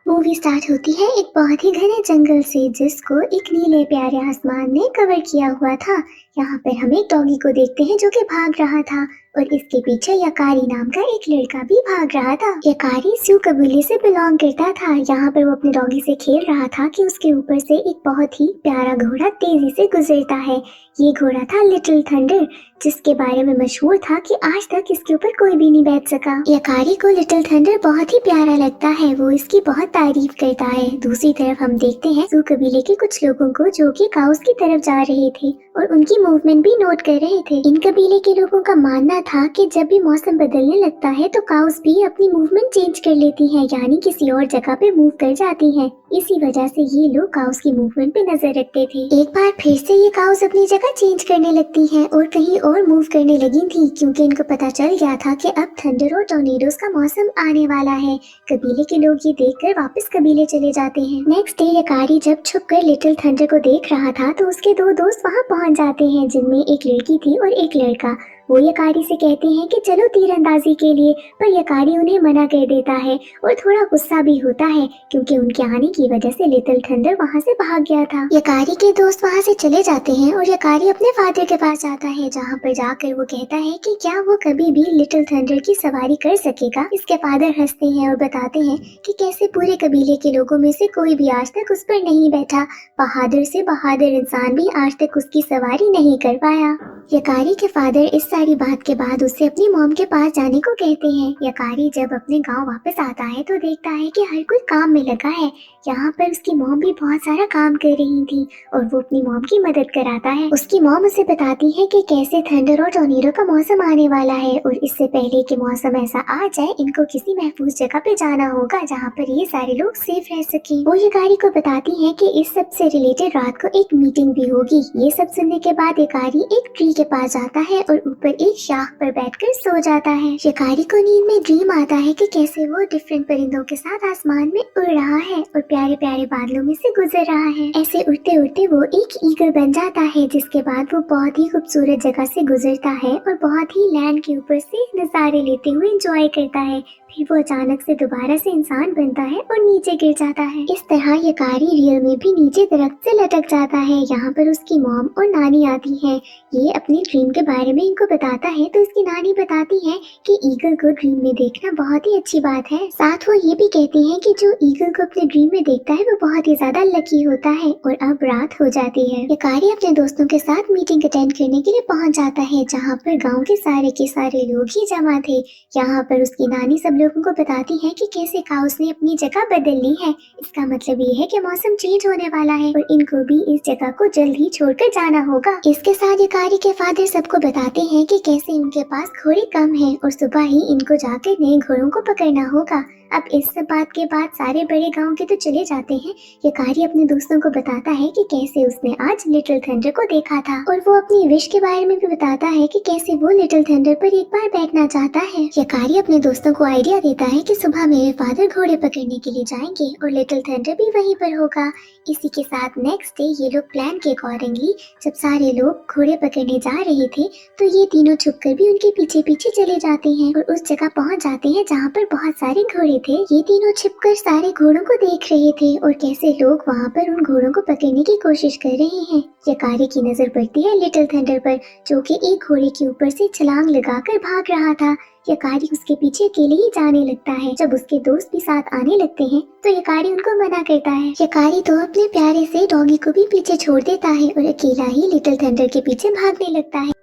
Movie start होती है एक बहुत ही घने जंगल से जिसको एक नीले प्यारे आसमान ने कवर किया हुआ था। यहाँ पर हम एक डॉगी को देखते हैं जो कि भाग रहा था और इसके पीछे यकारी नाम का एक लड़का भी भाग रहा था। यकारी स्यू कबीले से बिलोंग करता था। यहाँ पर वो अपने डॉगी से खेल रहा था कि उसके ऊपर से एक बहुत ही प्यारा घोड़ा तेजी से गुजरता है। ये घोड़ा था लिटिल थंडर, जिसके बारे में मशहूर था कि आज तक इसके ऊपर कोई भी नहीं बैठ सका। यकारी को लिटिल थंडर बहुत ही प्यारा लगता है, वो इसकी बहुत तारीफ करता है। दूसरी तरफ हम देखते हैं सू कबीले के कुछ लोगों को जो कि काउस की तरफ जा रहे थे और उनकी मूवमेंट भी नोट कर रहे थे। इन कबीले के लोगों का मानना था कि जब भी मौसम बदलने लगता है तो काउस भी अपनी मूवमेंट चेंज कर लेती हैं, यानी किसी और जगह पे मूव कर जाती हैं। इसी वजह से ये लोग काउस की मूवमेंट पे नजर रखते थे। एक बार फिर से ये काउस अपनी जगह चेंज करने लगती हैं और कहीं और मूव करने लगी थी, क्योंकि इनको पता चल गया था कि अब थंडर और टॉर्नेडोज का मौसम आने वाला है। कबीले के लोग ये देखकर वापस कबीले चले जाते हैं। नेक्स्ट डे यकारी जब छुपकर लिटिल थंडर को देख रहा था तो उसके दो दोस्त वहाँ पहुँच जाते हैं, जिनमें एक लड़की थी और एक लड़का। वो यकारी से कहते हैं कि चलो तीरंदाजी के लिए, पर यकारी उन्हें मना कर देता है और थोड़ा गुस्सा भी होता है क्योंकि उनके आने की वजह से लिटिल थंडर वहाँ से भाग गया था। यकारी के दोस्त वहाँ से चले जाते हैं और यकारी अपने फादर के पास जाता है, जहाँ पर जाकर वो कहता है कि क्या वो कभी भी लिटिल थंडर की सवारी कर सकेगा। इसके फादर हंसते हैं और बताते हैं कि कैसे पूरे कबीले के लोगों में से कोई भी आज तक उस पर नहीं बैठा। बहादुर से बहादुर इंसान भी आज तक उसकी सवारी नहीं कर पाया। यकारी के फादर इस सारी बात के बाद उससे अपनी मॉम के पास जाने को कहते हैं। यकारी जब अपने गांव वापस आता है तो देखता है कि हर कोई काम में लगा है। यहाँ पर उसकी मॉम भी बहुत सारा काम कर रही थी और वो अपनी मॉम की मदद कराता है। उसकी मॉम उसे बताती है कि कैसे थंडर और टॉर्नेडो का मौसम आने वाला है और इससे पहले कि मौसम ऐसा आ जाए इनको किसी महफूज जगह पे जाना होगा जहाँ पर ये सारे लोग सेफ रह सके। वो यकारी को बताती है कि इस सब से रिलेटेड रात को एक मीटिंग भी होगी। ये सब सुनने के बाद यकारी एक ट्री के पास जाता है और ऊपर एक शाख पर बैठकर सो जाता है। शिकारी को नींद में ड्रीम आता है कि कैसे वो डिफरेंट परिंदों के साथ आसमान में उड़ रहा है और प्यारे प्यारे बादलों में से गुजर रहा है। ऐसे उड़ते उड़ते वो एक ईगल बन जाता है, जिसके बाद वो बहुत ही खूबसूरत जगह से गुजरता है और बहुत ही लैंड के ऊपर से नजारे लेते हुए एंजॉय करता है। फिर वो अचानक से दोबारा से इंसान बनता है और नीचे गिर जाता है। इस तरह यकारी रियल में भी नीचे दरख्त से लटक जाता है। यहाँ पर उसकी मॉम और नानी आती हैं। ये अपनी ड्रीम के बारे में इनको बताता है तो उसकी नानी बताती है कि ईगल को ड्रीम में देखना बहुत ही अच्छी बात है। साथ वो ये भी कहती हैं कि जो ईगल को अपने ड्रीम में देखता है वो बहुत ही ज्यादा लकी होता है। और अब रात हो जाती है। यकारी अपने दोस्तों के साथ मीटिंग अटेंड करने के लिए पहुंच जाता है, जहाँ पर गाँव के सारे लोग ही जमा थे। यहाँ पर उसकी नानी सब लोगों को बताती है कि कैसे काउस ने अपनी जगह बदल ली है। इसका मतलब ये है कि मौसम चेंज होने वाला है और इनको भी इस जगह को जल्द ही छोड़कर जाना होगा। इसके साथ यकारी के फादर सबको बताते हैं कि कैसे उनके पास घोड़े कम हैं और सुबह ही इनको जाकर नए घोड़ों को पकड़ना होगा। अब इस सब बात के बाद सारे बड़े गांव के तो चले जाते हैं। यकारी अपने दोस्तों को बताता है कि कैसे उसने आज लिटिल थंडर को देखा था और वो अपनी विश के बारे में भी बताता है कि कैसे वो लिटिल थंडर पर एक बार बैठना चाहता है। यकारी अपने दोस्तों को आइडिया देता है कि सुबह मेरे फादर घोड़े पकड़ने के लिए जाएंगे और लिटिल थंडर भी वहीं पर होगा। इसी के साथ नेक्स्ट डे ये लोग प्लान के अकॉर्डिंगली जब सारे लोग घोड़े पकड़ने जा रहे थे तो ये तीनों छुपकर भी उनके पीछे पीछे चले जाते हैं और उस जगह पहुंच जाते हैं जहाँ पर बहुत सारे घोड़े थे। ये तीनों छिपकर सारे घोड़ों को देख रहे थे और कैसे लोग वहाँ पर उन घोड़ों को पकड़ने की कोशिश कर रहे हैं। यकारी की नजर पड़ती है लिटिल थंडर पर, जो कि एक घोड़े के ऊपर से छलांग लगाकर भाग रहा था। यकारी उसके पीछे अकेले ही जाने लगता है। जब उसके दोस्त भी साथ आने लगते हैं तो यकारी उनको मना करता है। यकारी तो अपने प्यारे से डॉगी को भी पीछे छोड़ देता है और अकेला ही लिटिल थंडर के पीछे भागने लगता है।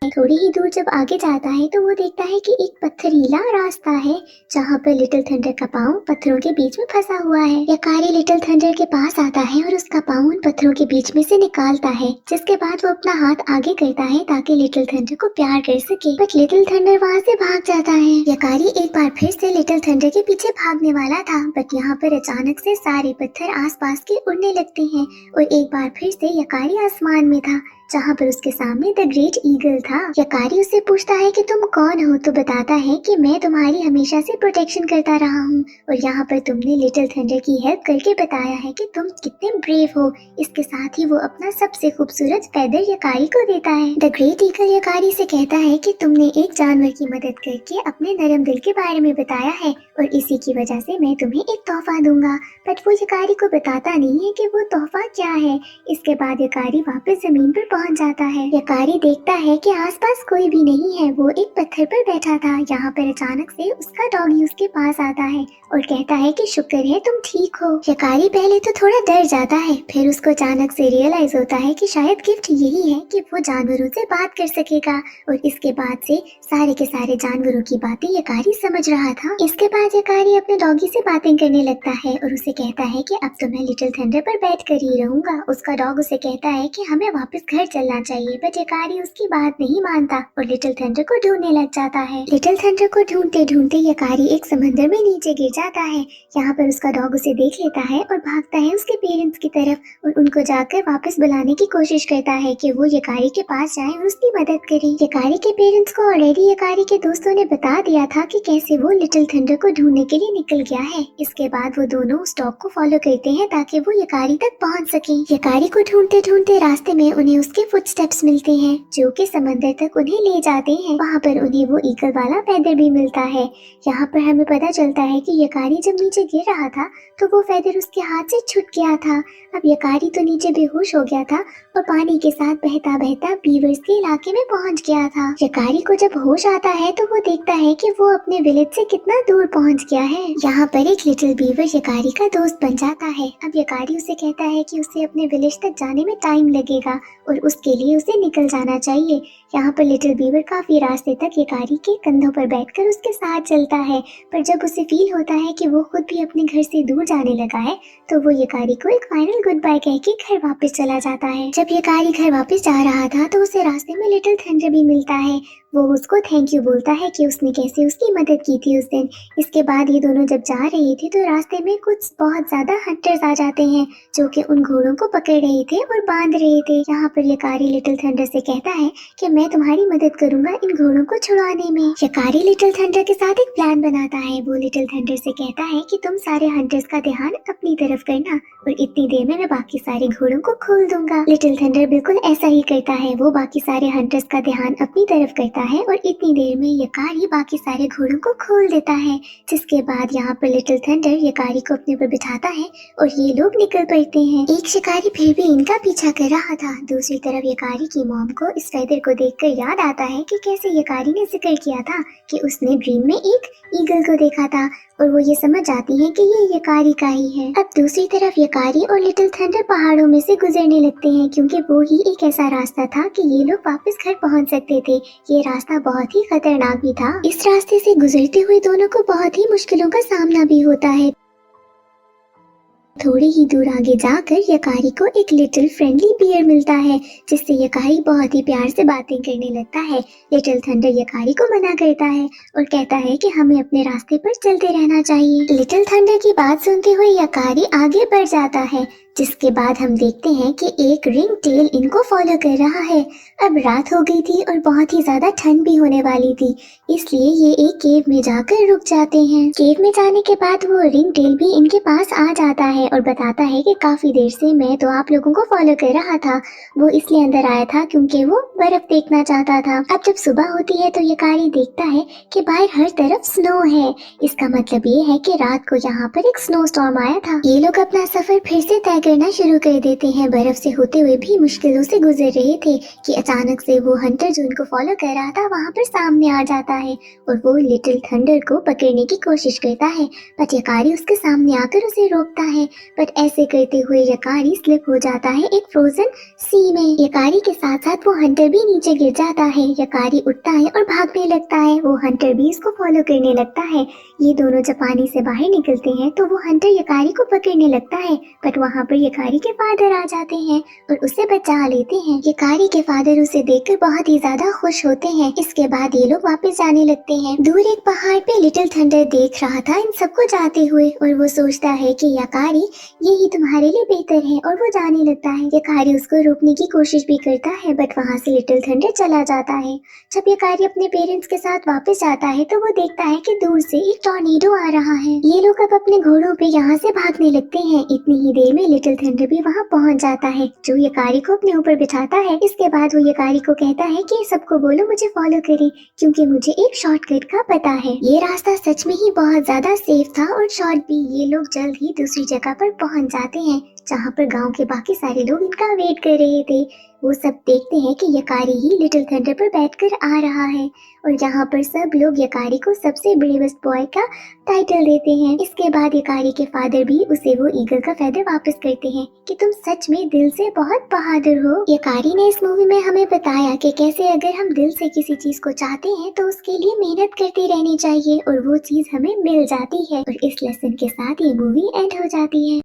थोड़ी ही दूर जब आगे जाता है तो वो देखता है कि एक पत्थरीला रास्ता है, जहाँ पर लिटिल थंडर का पाँव पत्थरों के बीच में फंसा हुआ है। यकारी लिटिल थंडर के पास आता है और उसका पाँव उन पत्थरों के बीच में से निकालता है, जिसके बाद वो अपना हाथ आगे करता है ताकि लिटिल थंडर को प्यार कर सके। बट लिटिल थंडर वहाँ से भाग जाता है। यकारी एक बार फिर से लिटिल थंडर के पीछे भागने वाला था, बट यहाँ पर अचानक से सारे पत्थर आसपास के उड़ने लगते हैं और एक बार फिर से यकारी आसमान में था, जहाँ पर उसके सामने द ग्रेट ईगल था। यकारी उससे पूछता है कि तुम कौन हो, तो बताता है कि मैं तुम्हारी हमेशा से प्रोटेक्शन करता रहा हूँ और यहाँ पर तुमने लिटिल थंडर की हेल्प करके बताया है कि तुम कितने ब्रेव हो। इसके साथ ही वो अपना सबसे खूबसूरत फेदर यकारी को देता है। द ग्रेट ईगल यकारी से कहता है कि तुमने एक जानवर की मदद करके अपने नरम दिल के बारे में बताया है और इसी की वजह से मैं तुम्हें एक तोहफा दूंगा। बट वो यकारी को बताता नहीं है कि वो तोहफा क्या है। इसके बाद यकारी वापस जमीन पर पहुंच जाता है। यकारी देखता है कि आसपास कोई भी नहीं है। वो एक पत्थर पर बैठा था। यहाँ पर अचानक से उसका डॉगी उसके पास आता है और कहता है कि शुक्र है तुम ठीक हो। यकारी पहले तो थोड़ा डर जाता है, फिर उसको अचानक से रियलाइज होता है कि शायद गिफ्ट यही है कि वो जानवरों से बात कर सकेगा। और इसके बाद से सारे के सारे जानवरों की बातें यकारी समझ रहा था। इसके बाद यकारी अपने डॉगी से बातें करने लगता है और उसे कहता है कि अब तो मैं लिटिल थंडर पर बैठ कर ही रहूंगा। उसका डॉग उसे कहता है कि हमें वापस घर चलना चाहिए, बट यकारी उसकी बात नहीं मानता और लिटिल थंडर को ढूंढने लग जाता है। लिटिल थंडर को ढूंढते ढूंढते यकारी एक समंदर में नीचे गिर जाता है। यहाँ पर उसका डॉग उसे देख लेता है और भागता है उसके पेरेंट्स की तरफ और उनको जाकर वापस बुलाने की कोशिश करता है कि वो यकारी के पास जाए और उसकी मदद करे। यकारी के पेरेंट्स को ऑलरेडी यकारी के दोस्तों ने बता दिया था कि कैसे वो लिटिल थंडर को ढूंढने के लिए निकल गया है। इसके बाद वो दोनों उस डॉग को फॉलो करते हैं ताकि वो यकारी तक पहुंच सके। यकारी को ढूंढते ढूंढते रास्ते में उन्हें उसके फुटस्टेप्स मिलते हैं जो कि समंदर तक उन्हें ले जाते हैं। वहाँ पर उन्हें वो ईगल वाला फेदर भी मिलता है। यहाँ पर हमें पता चलता है कि यकारी जब नीचे गिर रहा था तो वो फेदर उसके हाथ से छूट गया था। अब यकारी तो नीचे बेहोश हो गया था और पानी के साथ बहता बहता बीवर्स के इलाके में पहुंच गया था। यकारी को जब होश आता है तो वो देखता है कि वो अपने विलेज से कितना दूर पहुंच गया है। यहाँ पर एक लिटिल बीवर यकारी का दोस्त बन जाता है। अब यकारी उसे कहता है कि उसे अपने विलेज तक जाने में टाइम लगेगा और उसके लिए उसे निकल जाना चाहिए। यहाँ पर लिटिल बीवर काफी रास्ते तक यकारी के कंधों पर बैठकर उसके साथ चलता है, पर जब उसे फील होता है कि वो खुद भी अपने घर से दूर जाने लगा है तो वो यकारी को एक फाइनल गुड बाय कह के घर वापस चला जाता है। जब यकारी घर वापस जा रहा था तो उसे रास्ते में लिटिल थंडर भी मिलता है। वो उसको थैंक यू बोलता है कि उसने कैसे उसकी मदद की थी उस दिन। इसके बाद ये दोनों जब जा रहे थे तो रास्ते में कुछ बहुत ज्यादा हंटर्स आ जाते हैं जो कि उन घोड़ों को पकड़ रहे थे और बांध रहे थे। यहाँ पर यकारी लिटिल थंडर से कहता है कि मैं तुम्हारी मदद करूंगा इन घोड़ों को छुड़वाने में। यकारी लिटिल थंडर के साथ एक प्लान बनाता है। वो लिटिल थंडर से कहता है कि तुम सारे हंटर्स का ध्यान अपनी तरफ करना और इतनी देर में मैं बाकी सारे घोड़ों को खोल दूंगा। लिटिल थंडर बिल्कुल ऐसा ही करता है। वो बाकी सारे हंटर्स का ध्यान अपनी तरफ करता है और इतनी देर में यकारी बाकी सारे घोड़ों को खोल देता है। जिसके बाद यहाँ पर लिटिल थंडर यकारी को अपने पर बिठाता है और ये लोग निकल पड़ते हैं। एक शिकारी फिर भी इनका पीछा कर रहा था। दूसरी तरफ यकारी की मॉम को इस फेदर को देखकर याद आता है कि कैसे यकारी ने जिक्र किया था कि उसने ड्रीम में एक ईगल को देखा था और वो ये समझ जाती है कि ये यकारी का ही है। अब दूसरी तरफ यकारी और लिटिल थंडर पहाड़ों में से गुजरने लगते हैं क्योंकि वो ही एक ऐसा रास्ता था कि ये लोग वापस घर पहुंच सकते थे। ये रास्ता बहुत ही खतरनाक भी था। इस रास्ते से गुजरते हुए दोनों को बहुत ही मुश्किलों का सामना भी होता है। थोड़ी ही दूर आगे जाकर यकारी को एक लिटिल फ्रेंडली बियर मिलता है जिससे यकारी बहुत ही प्यार से बातें करने लगता है। लिटिल थंडर यकारी को मना करता है और कहता है कि हमें अपने रास्ते पर चलते रहना चाहिए। लिटिल थंडर की बात सुनते हुए यकारी आगे बढ़ जाता है। जिसके बाद हम देखते हैं कि एक रिंग टेल इनको फॉलो कर रहा है। अब रात हो गई थी और बहुत ही ज्यादा ठंड भी होने वाली थी, इसलिए ये एक केव में जाकर रुक जाते हैं। केव में जाने के बाद वो रिंग टेल भी इनके पास आ जाता है और बताता है कि काफी देर से मैं तो आप लोगों को फॉलो कर रहा था। वो इसलिए अंदर आया था क्योंकि वो बर्फ देखना चाहता था। अब जब सुबह होती है तो यकारी देखता है कि बाहर हर तरफ स्नो है। इसका मतलब ये है कि रात को यहाँ पर एक स्नो स्टॉर्म आया था। ये लोग अपना सफर फिर से तय करना शुरू कर देते हैं। बर्फ से होते हुए भी मुश्किलों से गुजर रहे थे कि अचानक से वो हंटर जो उनको फॉलो कर रहा था वहाँ पर सामने आ जाता है और वो लिटिल थंडर को पकड़ने की कोशिश करता है, बट यकारी उसके सामने आकर उसे रोकता है। बट ऐसे करते हुए यकारी स्लिप हो जाता है एक फ्रोजन सी में। यकारी के साथ साथ वो हंटर भी नीचे गिर जाता है। यकारी उठता है और भागने लगता है। वो हंटर भी इसको फॉलो करने लगता है। ये दोनों जब पानी से बाहर निकलते हैं तो वो हंटर यकारी को पकड़ने लगता है, बट वहाँ पर यकारी के फादर आ जाते हैं और उसे बचा लेते हैं। यकारी के फादर उसे देखकर बहुत ही ज्यादा खुश होते हैं। इसके बाद ये लोग वापस जाने लगते हैं। दूर एक पहाड़ पे लिटिल थंडर देख रहा था इन सबको जाते हुए और वो सोचता है कि यकारी यही तुम्हारे लिए बेहतर है और वो जाने लगता है। यकारी उसको रोकने की कोशिश भी करता है, बट वहाँ से लिटिल थंडर चला जाता है। जब यकारी अपने पेरेंट्स के साथ वापस जाता है तो वो देखता है कि दूर से एक टॉर्नेडो आ रहा है। ये लोग अब अपने घोड़ों पे यहाँ से भागने लगते हैं। इतनी ही देर में लिटिल थंडर भी वहाँ पहुँच जाता है, जो यकारी को अपने ऊपर बिठाता है। इसके बाद वो यकारी को कहता है कि सबको बोलो मुझे फॉलो करे, क्योंकि मुझे एक शॉर्टकट का पता है। ये रास्ता सच में ही बहुत ज्यादा सेफ था और शॉर्ट भी। ये लोग जल्द ही दूसरी जगह पर पहुँच जाते हैं, जहाँ पर गांव के बाकी सारे लोग इनका वेट कर रहे थे। वो सब देखते हैं कि यकारी ही लिटिल थंडर पर बैठकर आ रहा है, और यहाँ पर सब लोग यकारी को सबसे ब्रेवेस्ट बॉय का टाइटल देते हैं। इसके बाद यकारी के फादर भी उसे वो ईगल का फेदर वापस करते हैं कि तुम सच में दिल से बहुत बहादुर हो। यकारी ने इस मूवी में हमें बताया कि कैसे अगर हम दिल से किसी चीज को चाहते हैं तो उसके लिए मेहनत करती रहनी चाहिए और वो चीज हमें मिल जाती है। और इस लेसन के साथ ये मूवी एंड हो जाती है।